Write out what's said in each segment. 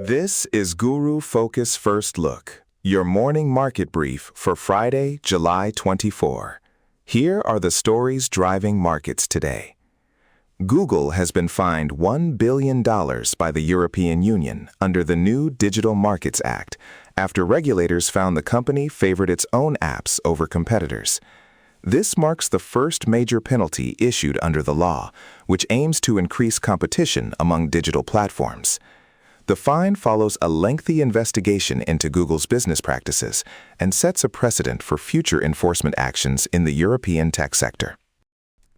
This is Guru Focus First Look, your morning market brief for Friday, July 24. Here are the stories driving markets today. Google has been fined $1 billion by the European Union under the new Digital Markets Act after regulators found the company favored its own apps over competitors. This marks the first major penalty issued under the law, which aims to increase competition among digital platforms. The fine follows a lengthy investigation into Google's business practices and sets a precedent for future enforcement actions in the European tech sector.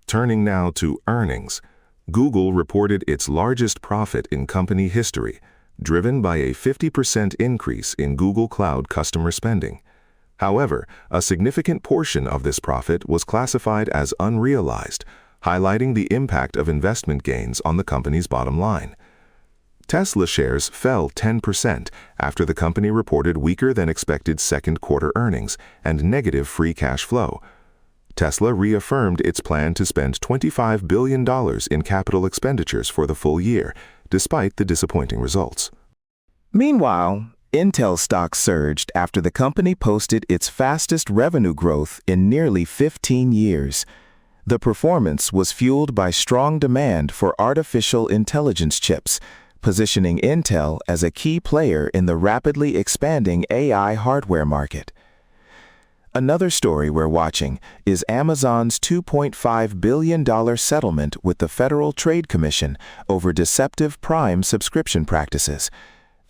Turning now to earnings, Google reported its largest profit in company history, driven by a 50% increase in Google Cloud customer spending. However, a significant portion of this profit was classified as unrealized, highlighting the impact of investment gains on the company's bottom line. Tesla shares fell 10% after the company reported weaker than expected second quarter earnings and negative free cash flow. Tesla reaffirmed its plan to spend $25 billion in capital expenditures for the full year, despite the disappointing results. Meanwhile, Intel stock surged after the company posted its fastest revenue growth in nearly 15 years. The performance was fueled by strong demand for artificial intelligence chips, positioning Intel as a key player in the rapidly expanding AI hardware market. Another story we're watching is Amazon's $2.5 billion settlement with the Federal Trade Commission over deceptive Prime subscription practices.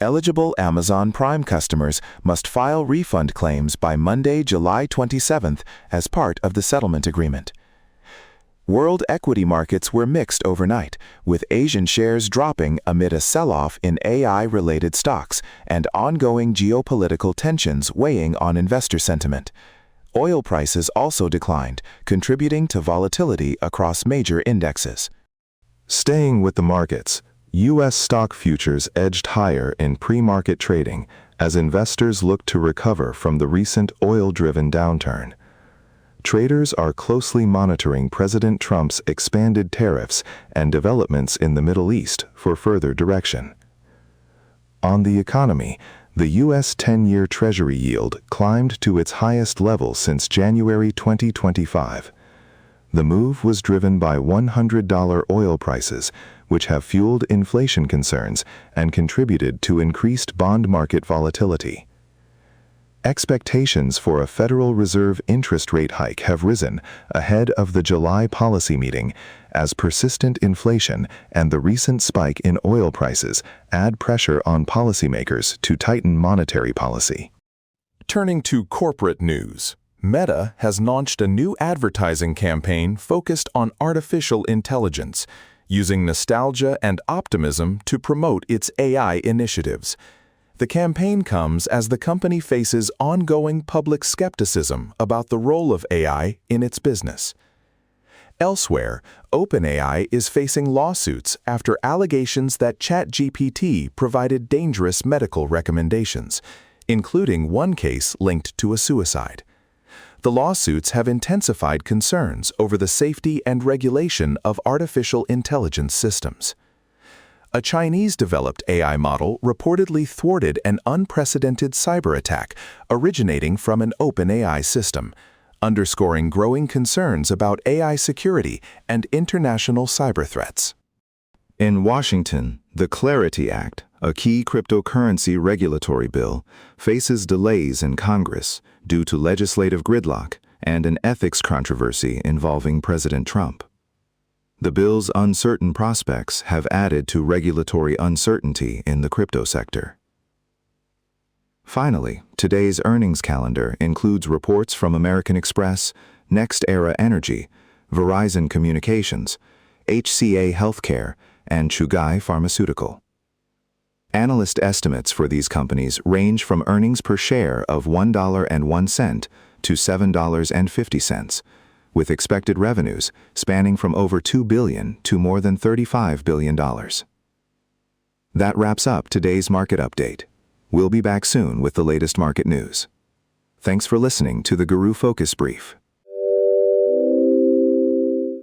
Eligible Amazon Prime customers must file refund claims by Monday, July 27th as part of the settlement agreement. World equity markets were mixed overnight, with Asian shares dropping amid a sell-off in AI-related stocks and ongoing geopolitical tensions weighing on investor sentiment. Oil prices also declined, contributing to volatility across major indexes. Staying with the markets, U.S. stock futures edged higher in pre-market trading as investors looked to recover from the recent oil-driven downturn. Traders are closely monitoring President Trump's expanded tariffs and developments in the Middle East for further direction. On the economy, the U.S. 10-year Treasury yield climbed to its highest level since January 2025. The move was driven by $100 oil prices, which have fueled inflation concerns and contributed to increased bond market volatility. Expectations for a Federal Reserve interest rate hike have risen ahead of the July policy meeting as persistent inflation and the recent spike in oil prices add pressure on policymakers to tighten monetary policy. Turning to corporate news, Meta has launched a new advertising campaign focused on artificial intelligence, using nostalgia and optimism to promote its AI initiatives. The campaign comes as the company faces ongoing public skepticism about the role of AI in its business. Elsewhere, OpenAI is facing lawsuits after allegations that ChatGPT provided dangerous medical recommendations, including one case linked to a suicide. The lawsuits have intensified concerns over the safety and regulation of artificial intelligence systems. A Chinese-developed AI model reportedly thwarted an unprecedented cyber attack originating from an OpenAI system, underscoring growing concerns about AI security and international cyber threats. In Washington, the Clarity Act, a key cryptocurrency regulatory bill, faces delays in Congress due to legislative gridlock and an ethics controversy involving President Trump. The bill's uncertain prospects have added to regulatory uncertainty in the crypto sector. Finally, today's earnings calendar includes reports from American Express, NextEra Energy, Verizon Communications, HCA Healthcare, and Chugai Pharmaceutical. Analyst estimates for these companies range from earnings per share of $1.01 to $7.50, with expected revenues spanning from over $2 billion to more than $35 billion. That wraps up today's market update. We'll be back soon with the latest market news. Thanks for listening to the Guru Focus Brief.